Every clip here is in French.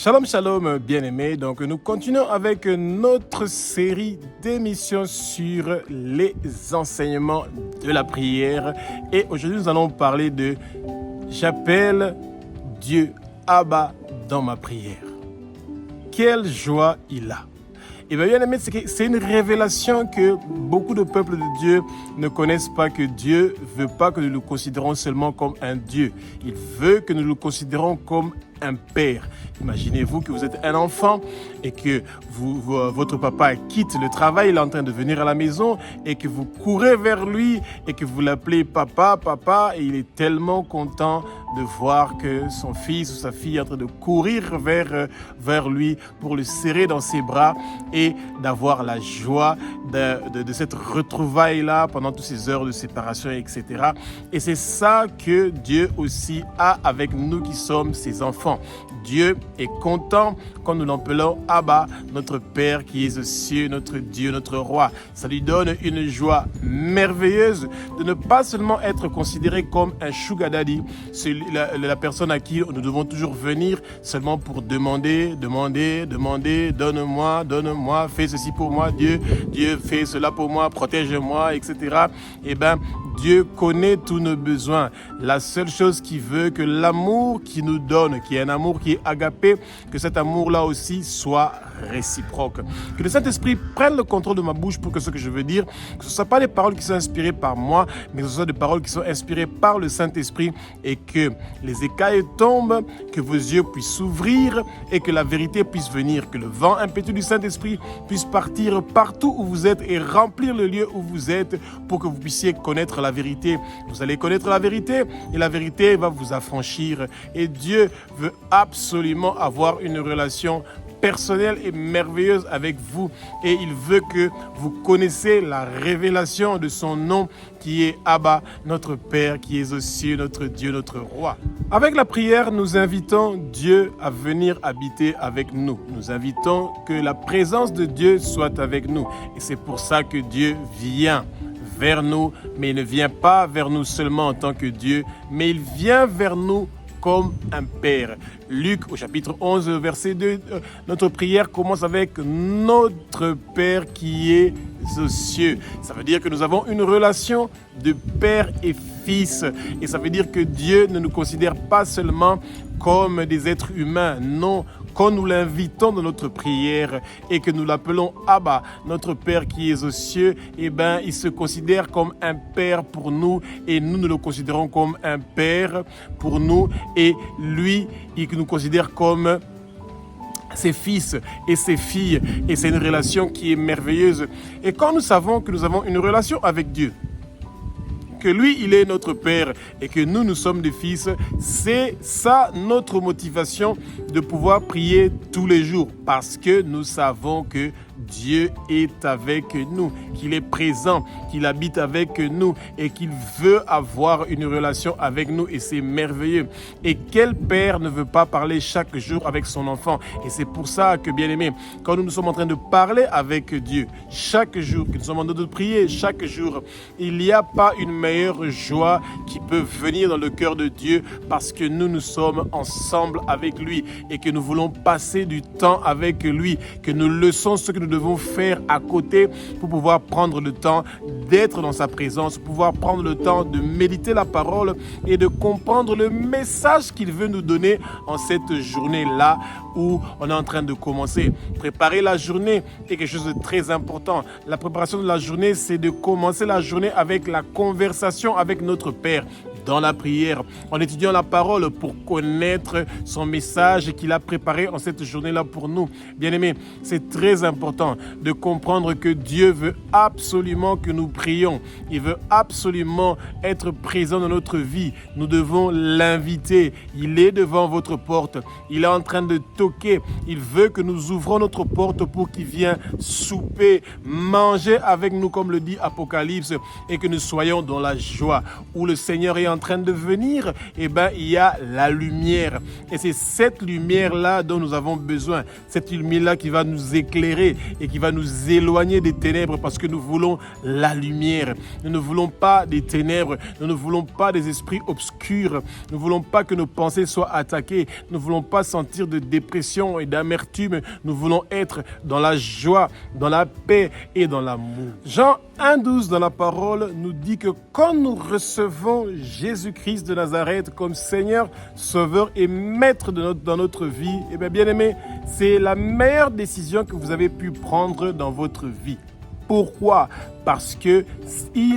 Shalom, shalom, bien-aimés. Donc, nous continuons avec notre série d'émissions sur les enseignements de la prière. Et aujourd'hui, nous allons parler de « J'appelle Dieu Abba dans ma prière ». Quelle joie il a! Et bien, bien aimé, c'est une révélation que beaucoup de peuples de Dieu ne connaissent pas, que Dieu ne veut pas que nous le considérons seulement comme un Dieu. Il veut que nous le considérons comme un père. Imaginez-vous que vous êtes un enfant et que votre papa quitte le travail, il est en train de venir à la maison et que vous courez vers lui et que vous l'appelez papa, papa, et il est tellement content de voir que son fils ou sa fille est en train de courir vers lui pour le serrer dans ses bras et d'avoir la joie de cette retrouvaille-là pendant toutes ces heures de séparation, etc. Et c'est ça que Dieu aussi a avec nous qui sommes ses enfants. Dieu est content quand nous l'appelons Abba, notre Père qui est aux cieux, notre Dieu, notre Roi. Ça lui donne une joie merveilleuse de ne pas seulement être considéré comme un sugar daddy, la personne à qui nous devons toujours venir seulement pour demander, donne-moi, fais ceci pour moi, Dieu, fais cela pour moi, protège-moi, etc. Eh bien, Dieu connaît tous nos besoins. La seule chose qu'il veut, que l'amour qu'il nous donne, qui est un amour qui est agapé, que cet amour-là aussi soit réciproque. Que le Saint-Esprit prenne le contrôle de ma bouche pour que ce que je veux dire, que ce ne soit pas des paroles qui sont inspirées par moi, mais que ce soit des paroles qui sont inspirées par le Saint-Esprit et que les écailles tombent, que vos yeux puissent s'ouvrir et que la vérité puisse venir, que le vent impétueux du Saint-Esprit puisse partir partout où vous êtes et remplir le lieu où vous êtes pour que vous puissiez connaître la vérité. Vous allez connaître la vérité et la vérité va vous affranchir. Et Dieu veut absolument avoir une relation personnelle et merveilleuse avec vous. Et il veut que vous connaissiez la révélation de son nom qui est Abba, notre Père, qui est aux cieux, notre Dieu, notre Roi. Avec la prière, nous invitons Dieu à venir habiter avec nous. Nous invitons que la présence de Dieu soit avec nous. Et c'est pour ça que Dieu vient vers nous, mais il ne vient pas vers nous seulement en tant que Dieu, mais il vient vers nous comme un Père. Luc, au chapitre 11, verset 2, notre prière commence avec « Notre Père qui est aux cieux ». Ça veut dire que nous avons une relation de Père et Fils. Et ça veut dire que Dieu ne nous considère pas seulement comme des êtres humains. Non, quand nous l'invitons dans notre prière et que nous l'appelons Abba, notre Père qui est aux cieux, eh bien, il se considère comme un Père pour nous et nous le considérons comme un Père pour nous et lui, il nous considère comme ses fils et ses filles et c'est une relation qui est merveilleuse. Et quand nous savons que nous avons une relation avec Dieu, que lui, il est notre Père et que nous, nous sommes des fils, c'est ça notre motivation de pouvoir prier tous les jours parce que nous savons que Dieu est avec nous, qu'il est présent, qu'il habite avec nous et qu'il veut avoir une relation avec nous et c'est merveilleux. Et quel père ne veut pas parler chaque jour avec son enfant? Et c'est pour ça que, bien aimé, quand nous sommes en train de parler avec Dieu chaque jour, que nous sommes en train de prier chaque jour, il n'y a pas une meilleure joie qui peut venir dans le cœur de Dieu parce que nous sommes ensemble avec lui et que nous voulons passer du temps avec lui, que nous leçons ce que nous devons faire à côté pour pouvoir prendre le temps d'être dans sa présence, pouvoir prendre le temps de méditer la parole et de comprendre le message qu'il veut nous donner en cette journée-là où on est en train de commencer. Préparer la journée est quelque chose de très important. La préparation de la journée, c'est de commencer la journée avec la conversation avec notre Père dans la prière, en étudiant la parole pour connaître son message qu'il a préparé en cette journée-là pour nous. Bien-aimés, c'est très important de comprendre que Dieu veut absolument que nous prions. Il veut absolument être présent dans notre vie. Nous devons l'inviter. Il est devant votre porte. Il est en train de toquer. Il veut que nous ouvrons notre porte pour qu'il vienne souper, manger avec nous, comme le dit Apocalypse, et que nous soyons dans la joie, où le Seigneur est est en train de venir, il y a la lumière. Et c'est cette lumière-là dont nous avons besoin. Cette lumière-là qui va nous éclairer et qui va nous éloigner des ténèbres parce que nous voulons la lumière. Nous ne voulons pas des ténèbres. Nous ne voulons pas des esprits obscurs. Nous ne voulons pas que nos pensées soient attaquées. Nous ne voulons pas sentir de dépression et d'amertume. Nous voulons être dans la joie, dans la paix et dans l'amour. Jean 1,12 dans la parole nous dit que quand nous recevons Jésus-Christ de Nazareth comme Seigneur, Sauveur et Maître dans notre vie, bien-aimés, c'est la meilleure décision que vous avez pu prendre dans votre vie. Pourquoi? Parce qu'il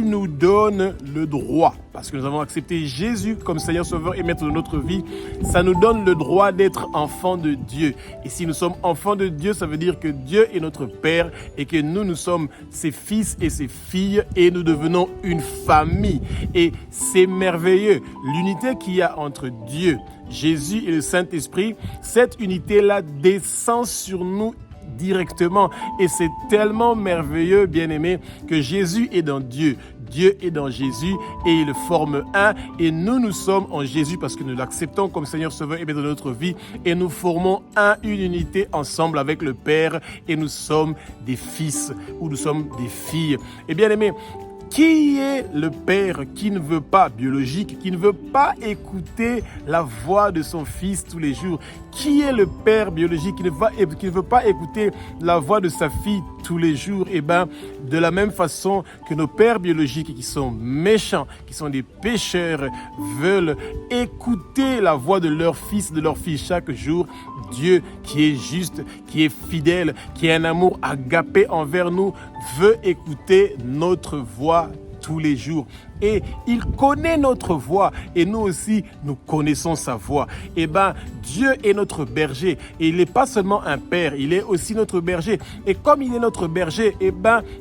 nous donne le droit. Parce que nous avons accepté Jésus comme Seigneur, Sauveur et Maître de notre vie. Ça nous donne le droit d'être enfants de Dieu. Et si nous sommes enfants de Dieu, ça veut dire que Dieu est notre Père et que nous sommes ses fils et ses filles et nous devenons une famille. Et c'est merveilleux. L'unité qu'il y a entre Dieu, Jésus et le Saint-Esprit, cette unité-là descend sur nous directement. Et c'est tellement merveilleux, bien-aimé, que Jésus est dans Dieu. Dieu est dans Jésus et ils forment un. Et nous sommes en Jésus parce que nous l'acceptons comme Seigneur, Sauveur et Maître de notre vie. Et nous formons une unité ensemble avec le Père. Et nous sommes des fils ou nous sommes des filles. Et bien-aimé, qui est le père qui ne veut pas, biologique, qui ne veut pas écouter la voix de son fils tous les jours? Qui est le père biologique qui ne veut pas écouter la voix de sa fille tous les jours? De la même façon que nos pères biologiques qui sont méchants, qui sont des pécheurs, veulent écouter la voix de leur fils, de leur fille chaque jour, Dieu qui est juste, qui est fidèle, qui a un amour agapé envers nous, veut écouter notre voix tous les jours. Et il connaît notre voix et nous aussi, nous connaissons sa voix. Dieu est notre berger et il n'est pas seulement un père, il est aussi notre berger. Et comme il est notre berger,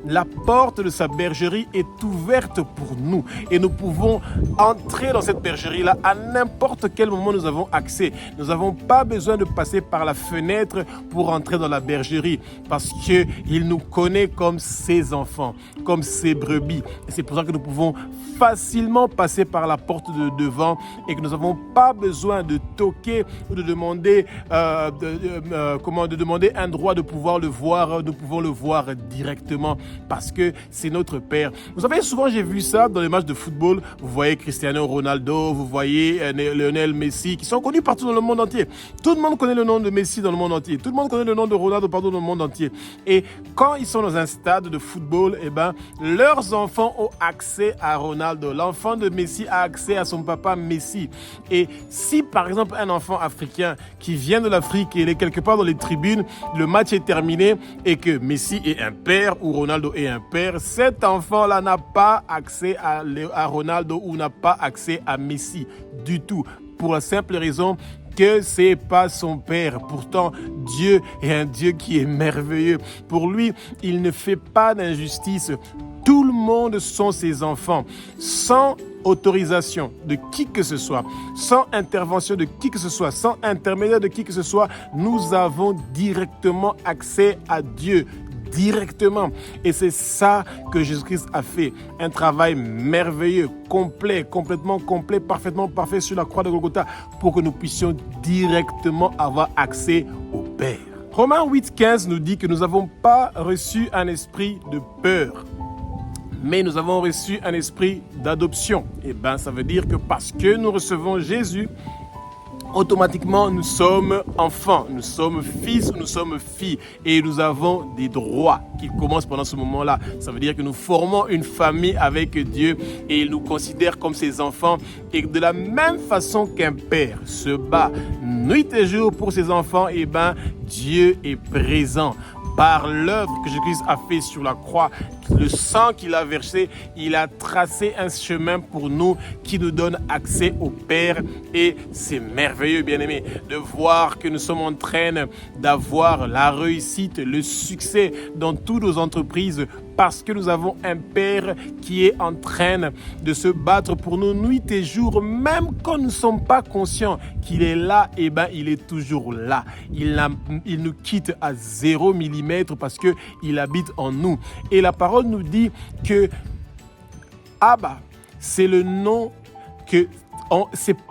la porte de sa bergerie est ouverte pour nous. Et nous pouvons entrer dans cette bergerie-là à n'importe quel moment nous avons accès. Nous n'avons pas besoin de passer par la fenêtre pour entrer dans la bergerie parce qu'il nous connaît comme ses enfants, comme ses brebis. Et c'est pour ça que nous pouvons facilement passer par la porte de devant et que nous n'avons pas besoin de toquer ou de demander un droit de pouvoir le voir. Nous pouvons le voir directement parce que c'est notre Père. Vous savez, souvent j'ai vu ça dans les matchs de football. Vous voyez Cristiano Ronaldo, vous voyez Lionel Messi qui sont connus partout dans le monde entier. Tout le monde connaît le nom de Messi dans le monde entier. Tout le monde connaît le nom de Ronaldo partout dans le monde entier. Et quand ils sont dans un stade de football, leurs enfants ont accès à Ronaldo. L'enfant de Messi a accès à son papa Messi. Et si par exemple un enfant africain qui vient de l'Afrique et il est quelque part dans les tribunes, le match est terminé et que Messi est un père ou Ronaldo est un père, cet enfant-là n'a pas accès à Ronaldo ou n'a pas accès à Messi du tout. Pour la simple raison que c'est pas son père. Pourtant, Dieu est un Dieu qui est merveilleux. Pour lui, il ne fait pas d'injustice. Tout le monde sont ses enfants, sans autorisation de qui que ce soit, sans intervention de qui que ce soit, sans intermédiaire de qui que ce soit. Nous avons directement accès à Dieu. Directement. Et c'est ça que Jésus-Christ a fait. Un travail merveilleux, complet, complètement complet, parfaitement parfait sur la croix de Golgotha pour que nous puissions directement avoir accès au Père. Romains 8,15 nous dit que nous n'avons pas reçu un esprit de peur, mais nous avons reçu un esprit d'adoption. Ça veut dire que parce que nous recevons Jésus, automatiquement, nous sommes enfants, nous sommes fils, nous sommes filles et nous avons des droits qui commencent pendant ce moment-là. Ça veut dire que nous formons une famille avec Dieu et il nous considère comme ses enfants. Et de la même façon qu'un père se bat nuit et jour pour ses enfants, Dieu est présent. Par l'œuvre que Jésus-Christ a fait sur la croix, le sang qu'il a versé, il a tracé un chemin pour nous qui nous donne accès au Père. Et c'est merveilleux, bien-aimés, de voir que nous sommes en train d'avoir la réussite, le succès dans toutes nos entreprises parce que nous avons un Père qui est en train de se battre pour nous nuit et jour, même quand nous ne sommes pas conscients qu'il est là, il est toujours là. Il nous quitte à 0 millimètre parce qu'il habite en nous. Et la parole nous dit que Abba, c'est le nom que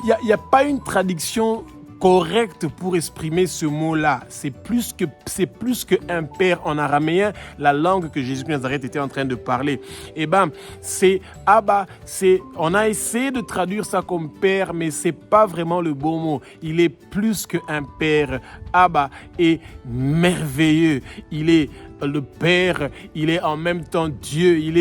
il n'y a pas une traduction correcte pour exprimer ce mot-là. C'est plus qu'un père en araméen, la langue que Jésus de Nazareth était en train de parler. C'est Abba, on a essayé de traduire ça comme père, mais c'est pas vraiment le bon mot. Il est plus qu'un père. Abba est merveilleux. Il est le Père, il est en même temps Dieu, il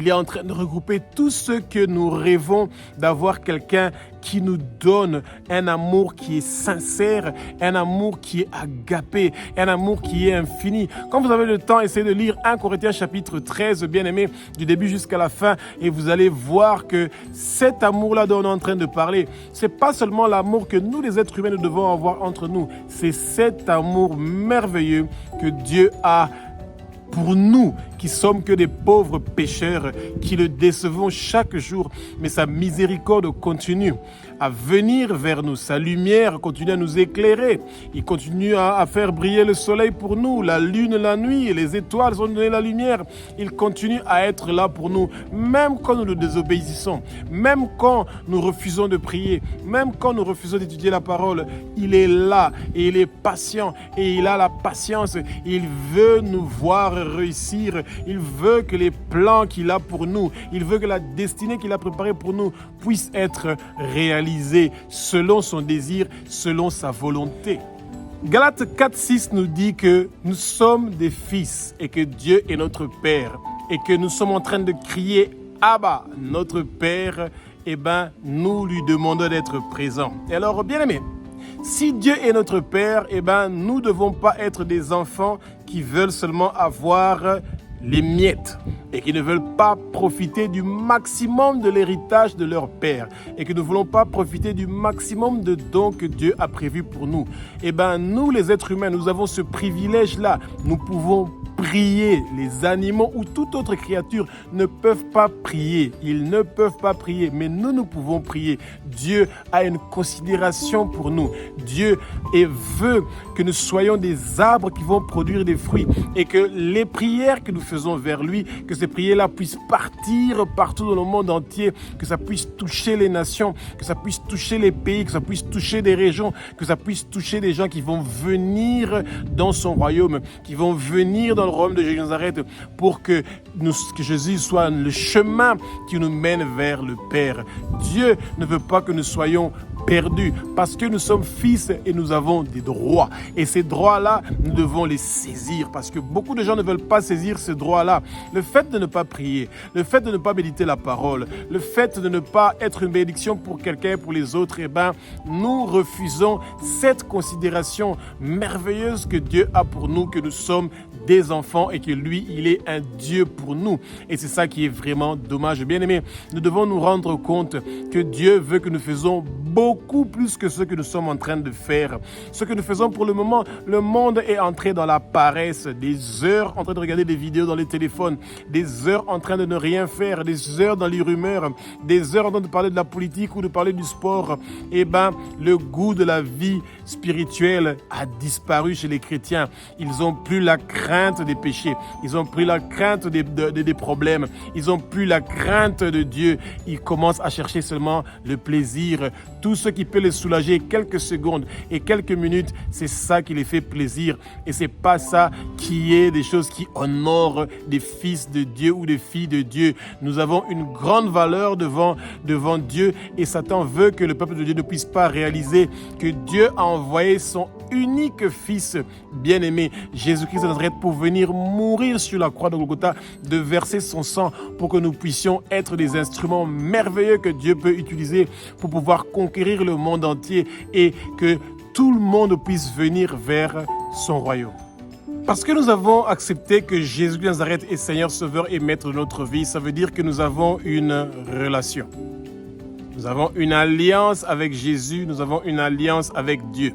est en train de regrouper tout ce que nous rêvons d'avoir quelqu'un qui nous donne un amour qui est sincère, un amour qui est agapé, un amour qui est infini. Quand vous avez le temps, essayez de lire 1 Corinthiens chapitre 13, bien aimé, du début jusqu'à la fin, et vous allez voir que cet amour-là dont on est en train de parler, c'est pas seulement l'amour que nous, les êtres humains, nous devons avoir entre nous, c'est cet amour merveilleux que Dieu a pour nous qui sommes que des pauvres pécheurs, qui le décevons chaque jour, mais sa miséricorde continue à venir vers nous, sa lumière continue à nous éclairer, il continue à faire briller le soleil pour nous, la lune la nuit, et les étoiles sont données la lumière, il continue à être là pour nous, même quand nous le désobéissons, même quand nous refusons de prier, même quand nous refusons d'étudier la parole, il est là et il est patient et il a la patience, il veut nous voir réussir, il veut que les plans qu'il a pour nous, il veut que la destinée qu'il a préparée pour nous puisse être réalisée selon son désir, selon sa volonté. Galates 4:6 nous dit que nous sommes des fils et que Dieu est notre Père et que nous sommes en train de crier Abba, notre Père, nous lui demandons d'être présents. Et alors, bien aimé, si Dieu est notre Père, nous ne devons pas être des enfants qui veulent seulement avoir les miettes et qui ne veulent pas profiter du maximum de l'héritage de leur Père et que ne voulons pas profiter du maximum de dons que Dieu a prévus pour nous. Nous, les êtres humains, nous avons ce privilège-là. Nous pouvons prier. Les animaux ou toute autre créature ne peuvent pas prier. Ils ne peuvent pas prier, mais nous pouvons prier. Dieu a une considération pour nous. Dieu veut que nous soyons des arbres qui vont produire des fruits et que les prières que nous faisons vers lui, que ces prières-là puissent partir partout dans le monde entier, que ça puisse toucher les nations, que ça puisse toucher les pays, que ça puisse toucher des régions, que ça puisse toucher des gens qui vont venir dans son royaume, qui vont venir dans le royaume de Jésus de Nazareth pour que Jésus soit le chemin qui nous mène vers le Père. Dieu ne veut pas que nous soyons perdus parce que nous sommes fils et nous avons des droits. Et ces droits-là, nous devons les saisir parce que beaucoup de gens ne veulent pas saisir ces droits-là. Le fait de ne pas prier, le fait de ne pas méditer la parole, le fait de ne pas être une bénédiction pour quelqu'un, pour les autres, nous refusons cette considération merveilleuse que Dieu a pour nous, que nous sommes des enfants et que lui, il est un Dieu pour nous. Et c'est ça qui est vraiment dommage. Bien aimé, nous devons nous rendre compte que Dieu veut que nous faisons beaucoup plus que ce que nous sommes en train de faire. Ce que nous faisons pour le moment, le monde est entré dans la paresse, des heures en train de regarder des vidéos dans les téléphones, des heures en train de ne rien faire, des heures dans les rumeurs, des heures en train de parler de la politique ou de parler du sport. Le goût de la vie spirituelle a disparu chez les chrétiens. Ils n'ont plus la crainte des péchés, ils ont plus la crainte des problèmes, ils ont plus la crainte de Dieu. Ils commencent à chercher seulement le plaisir, tout ce qui peut les soulager quelques secondes et quelques minutes, c'est ça qui les fait plaisir. Et c'est pas ça qui est des choses qui honorent des fils de Dieu ou des filles de Dieu. Nous avons une grande valeur devant Dieu et Satan veut que le peuple de Dieu ne puisse pas réaliser que Dieu a envoyé son unique fils bien-aimé, Jésus-Christ de Nazareth, pour venir mourir sur la croix de Golgotha, de verser son sang pour que nous puissions être des instruments merveilleux que Dieu peut utiliser pour pouvoir conquérir le monde entier et que tout le monde puisse venir vers son royaume. Parce que nous avons accepté que Jésus de Nazareth est Seigneur, Sauveur et Maître de notre vie, ça veut dire que nous avons une relation. Nous avons une alliance avec Jésus, nous avons une alliance avec Dieu.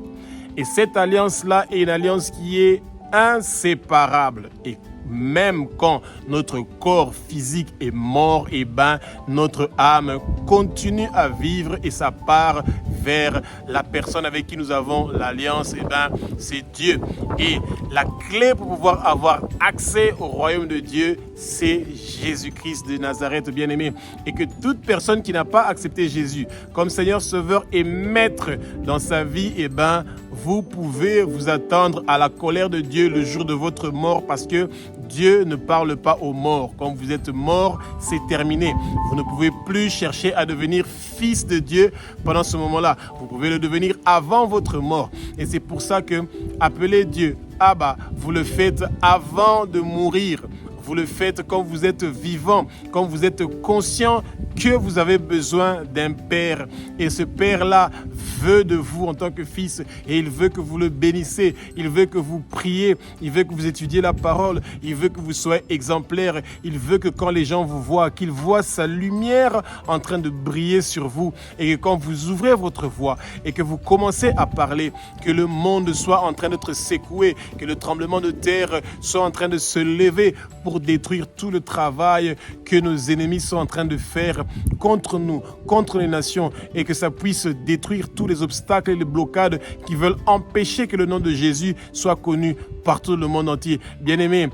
Et cette alliance-là est une alliance qui est inséparable. Et même quand notre corps physique est mort, eh ben, notre âme continue à vivre et ça part vers la personne avec qui nous avons l'alliance, eh ben, c'est Dieu. Et la clé pour pouvoir avoir accès au royaume de Dieu, c'est Jésus-Christ de Nazareth, bien-aimé. Et que toute personne qui n'a pas accepté Jésus comme Seigneur, Sauveur et Maître dans sa vie, eh ben, vous pouvez vous attendre à la colère de Dieu le jour de votre mort parce que Dieu ne parle pas aux morts. Quand vous êtes mort, c'est terminé. Vous ne pouvez plus chercher à devenir fils de Dieu pendant ce moment-là. Vous pouvez le devenir avant votre mort. Et c'est pour ça que appeler Dieu Abba, vous le faites avant de mourir. Vous le faites quand vous êtes vivant, quand vous êtes conscient que vous avez besoin d'un père. Et ce père-là veut de vous en tant que fils et il veut que vous le bénissez. Il veut que vous priez. Il veut que vous étudiez la parole. Il veut que vous soyez exemplaires. Il veut que quand les gens vous voient, qu'ils voient sa lumière en train de briller sur vous et que quand vous ouvrez votre voix et que vous commencez à parler, que le monde soit en train d'être secoué, que le tremblement de terre soit en train de se lever pour détruire tout le travail que nos ennemis sont en train de faire contre nous, contre les nations, et que ça puisse détruire tous les obstacles et les blocades qui veulent empêcher que le nom de Jésus soit connu partout dans le monde entier. Bien-aimés,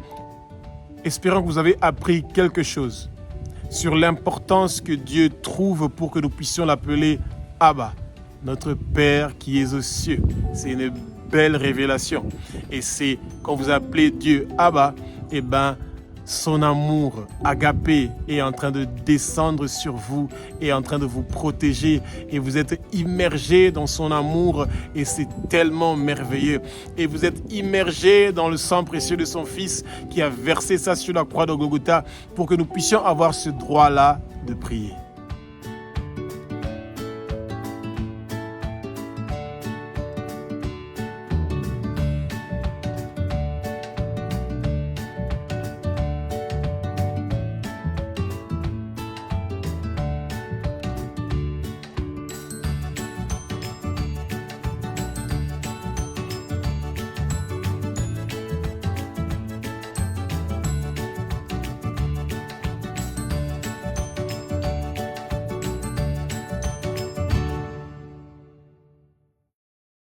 espérons que vous avez appris quelque chose sur l'importance que Dieu trouve pour que nous puissions l'appeler Abba, notre Père qui est aux cieux. C'est une belle révélation. Et c'est quand vous appelez Dieu Abba, eh ben, son amour agapé est en train de descendre sur vous et en train de vous protéger et vous êtes immergé dans son amour et c'est tellement merveilleux. Et vous êtes immergé dans le sang précieux de son Fils qui a versé ça sur la croix de Golgotha pour que nous puissions avoir ce droit-là de prier.